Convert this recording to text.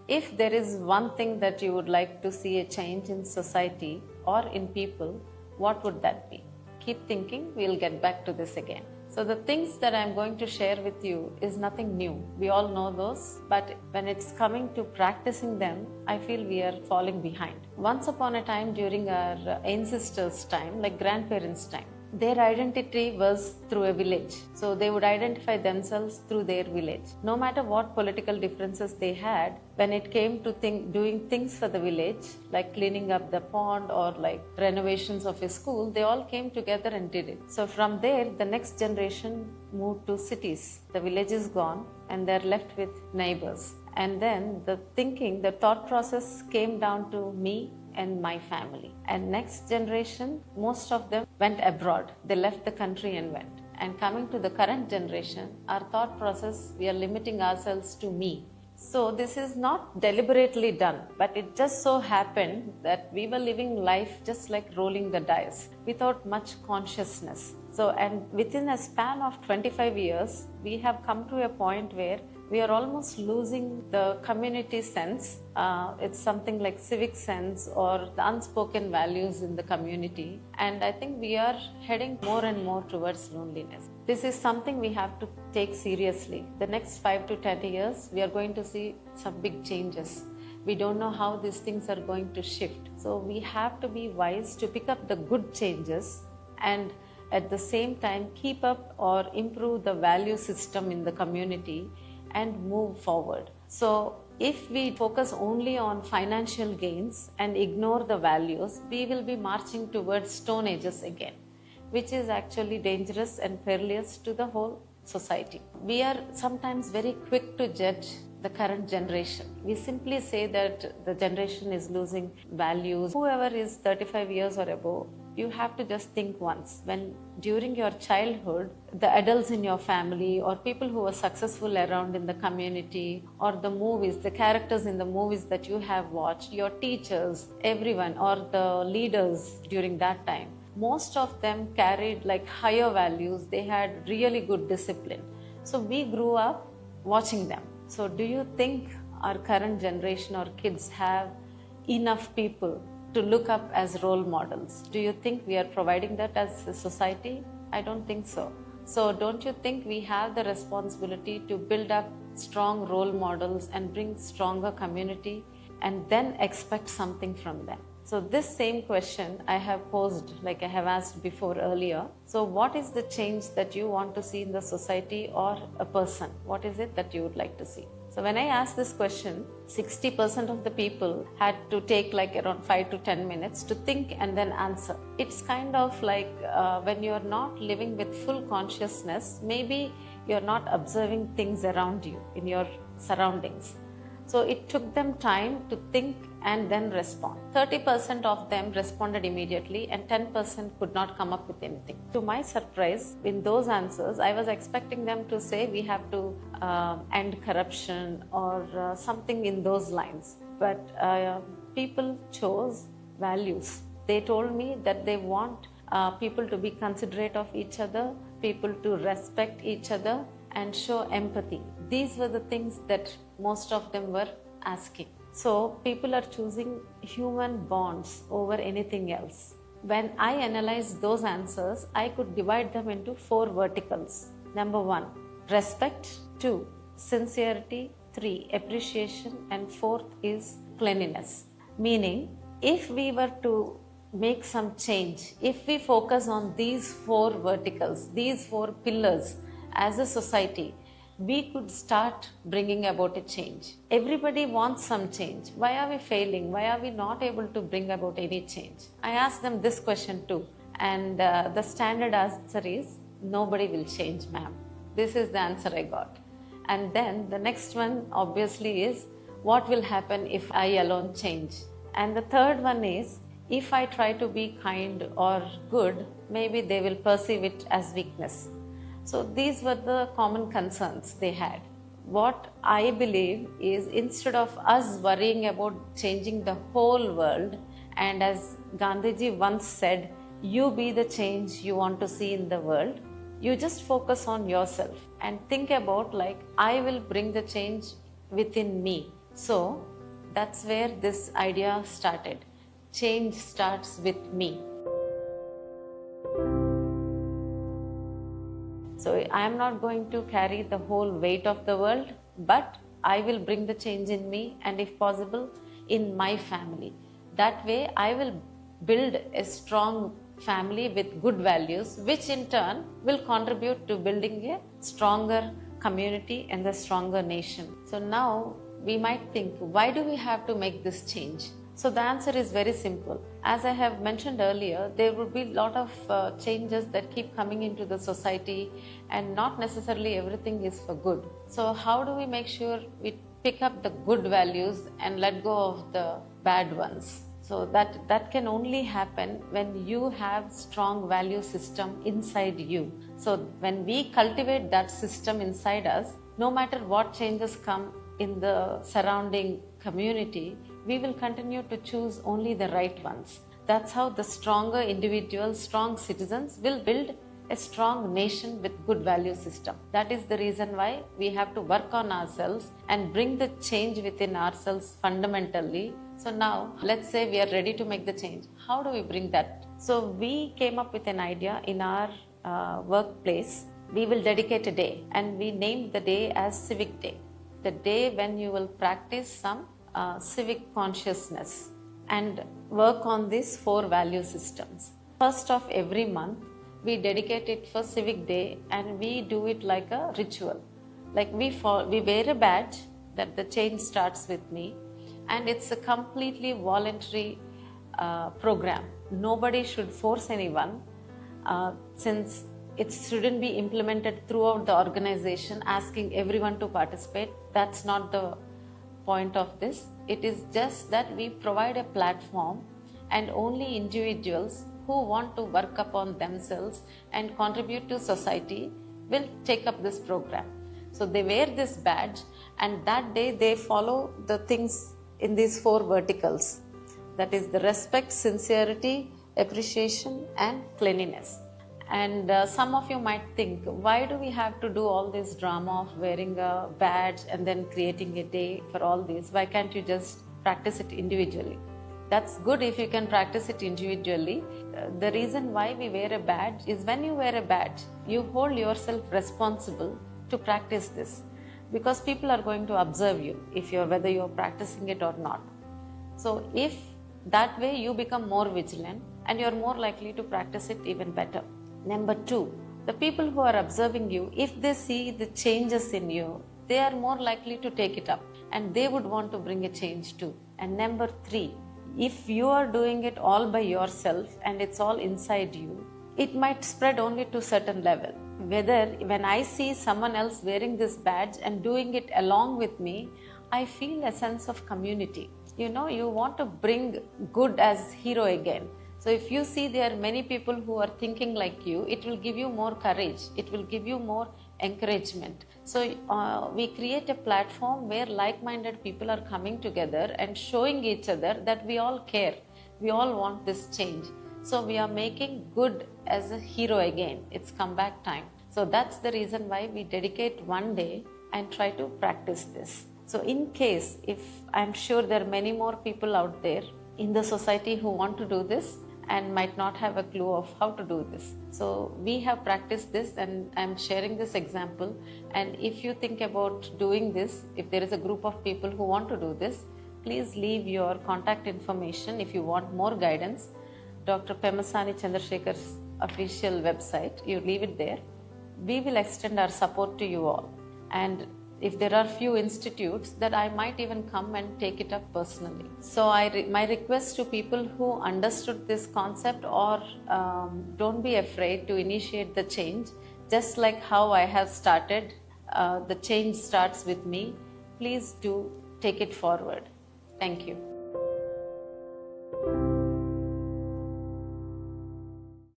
If there is one thing that you would like to see a change in society or in people, what would that be? Keep thinking, we'll get back to this again. So the things that I'm going to share with you is nothing new. We all know those, but when it's coming to practicing them, I feel we are falling behind. Once upon a time during our ancestors' time, like grandparents' time, their identity was through a village. So they would identify themselves through their village. No matter what political differences they had, when it came to doing things for the village, like cleaning up the pond or like renovations of a school, they all came together and did it. So from there, the next generation moved to cities. The village is gone and they're left with neighbors. And then the thought process came down to me and my family. And next generation, most of them went abroad. They left the country and went. And coming to the current generation, our thought process, we are limiting ourselves to me. So this is not deliberately done, but it just so happened that we were living life just like rolling the dice without much consciousness. So, and within a span of 25 years, we have come to a point where we are almost losing the community sense. It's something like civic sense or the unspoken values in the community. And I think we are heading more and more towards loneliness. This is something we have to take seriously. The next 5 to 10 years, we are going to see some big changes. We don't know how these things are going to shift. So we have to be wise to pick up the good changes and at the same time keep up or improve the value system in the community and move forward. So if we focus only on financial gains and ignore the values, we will be marching towards stone ages again, which is actually dangerous and perilous to the whole society. We are sometimes very quick to judge the current generation. We simply say that the generation is losing values. Whoever is 35 years or above, you have to just think once. When during your childhood, the adults in your family or people who were successful around in the community or the movies, the characters in the movies that you have watched, your teachers, everyone or the leaders during that time, most of them carried like higher values. They had really good discipline. So we grew up watching them. So do you think our current generation or kids have enough people to look up as role models? Do you think we are providing that as a society? I don't think so. So don't you think we have the responsibility to build up strong role models and bring stronger community and then expect something from them? So this same question I have posed, like I have asked before earlier. So what is the change that you want to see in the society or a person? What is it that you would like to see? So when I asked this question, 60% of the people had to take like around 5 to 10 minutes to think and then answer. It's kind of like when you're not living with full consciousness, maybe you're not observing things around you in your surroundings. So it took them time to think and then respond. 30% of them responded immediately and 10% could not come up with anything. To my surprise, in those answers, I was expecting them to say we have to end corruption or something in those lines. But people chose values. They told me that they want people to be considerate of each other, people to respect each other and show empathy. These were the things that most of them were asking. So people are choosing human bonds over anything else. When I analyzed those answers, I could divide them into 4 verticals. Number 1, respect. 2, sincerity. 3, appreciation. And 4th is cleanliness. Meaning, if we were to make some change, if we focus on these 4 verticals, these 4 pillars as a society, we could start bringing about a change. Everybody wants some change. Why are we failing? Why are we not able to bring about any change? I asked them this question too. And the standard answer is, nobody will change, ma'am. This is the answer I got. And then the next one obviously is, what will happen if I alone change? And the third one is, if I try to be kind or good, maybe they will perceive it as weakness. So these were the common concerns they had. What I believe is, instead of us worrying about changing the whole world, and as Gandhiji once said, you be the change you want to see in the world, you just focus on yourself and think about like, I will bring the change within me. So That's where this idea started. Change starts with me. So I am not going to carry the whole weight of the world, but I will bring the change in me, and if possible, in my family. That way, I will build a strong family with good values, which in turn will contribute to building a stronger community and a stronger nation. So now we might think, why do we have to make this change? So the answer is very simple. As I have mentioned earlier, there would be a lot of changes that keep coming into the society, and not necessarily everything is for good. So how do we make sure we pick up the good values and let go of the bad ones? So that can only happen when you have strong value system inside you. So when we cultivate that system inside us, no matter what changes come in the surrounding community, we will continue to choose only the right ones. That's how the stronger individuals, strong citizens will build a strong nation with good value system. That is the reason why we have to work on ourselves and bring the change within ourselves fundamentally. So now let's say we are ready to make the change. How do we bring that? So we came up with an idea in our workplace. We will dedicate a day, and we named the day as Civic Day. The day when you will practice some civic consciousness and work on these 4 value systems. First of every month, we dedicate it for Civic Day, and we do it like a ritual. Like we wear a badge that the change starts with me, and it's a completely voluntary program. Nobody should force anyone, since it shouldn't be implemented throughout the organization, asking everyone to participate. That's not the point of this. It is just that we provide a platform, and only individuals who want to work upon themselves and contribute to society will take up this program. So they wear this badge, and that day they follow the things in these 4 verticals. That is the respect, sincerity, appreciation, and cleanliness. And some of you might think, why do we have to do all this drama of wearing a badge and then creating a day for all this? Why can't you just practice it individually? That's good if you can practice it individually. The reason why we wear a badge is, when you wear a badge, you hold yourself responsible to practice this, because people are going to observe you whether you're practicing it or not. So if that way, you become more vigilant and you're more likely to practice it even better. Number 2, the people who are observing you, if they see the changes in you, they are more likely to take it up, and they would want to bring a change too. And number 3, if you are doing it all by yourself and it's all inside you, it might spread only to a certain level. When I see someone else wearing this badge and doing it along with me, I feel a sense of community. You want to bring good as hero again. So if you see there are many people who are thinking like you, it will give you more courage. It will give you more encouragement. So we create a platform where like-minded people are coming together and showing each other that we all care. We all want this change. So we are making good as a hero again. It's comeback time. So that's the reason why we dedicate one day and try to practice this. So in case, if I'm sure there are many more people out there in the society who want to do this and might not have a clue of how to do this. So we have practiced this, and I'm sharing this example. And if you think about doing this, if there is a group of people who want to do this, please leave your contact information if you want more guidance. Dr. Pemmasani Chandrasekhar's official website, you leave it there. We will extend our support to you all. And if there are few institutes, that I might even come and take it up personally. So my request to people who understood this concept, or don't be afraid to initiate the change, just like how I have started, the change starts with me. Please do take it forward. Thank you.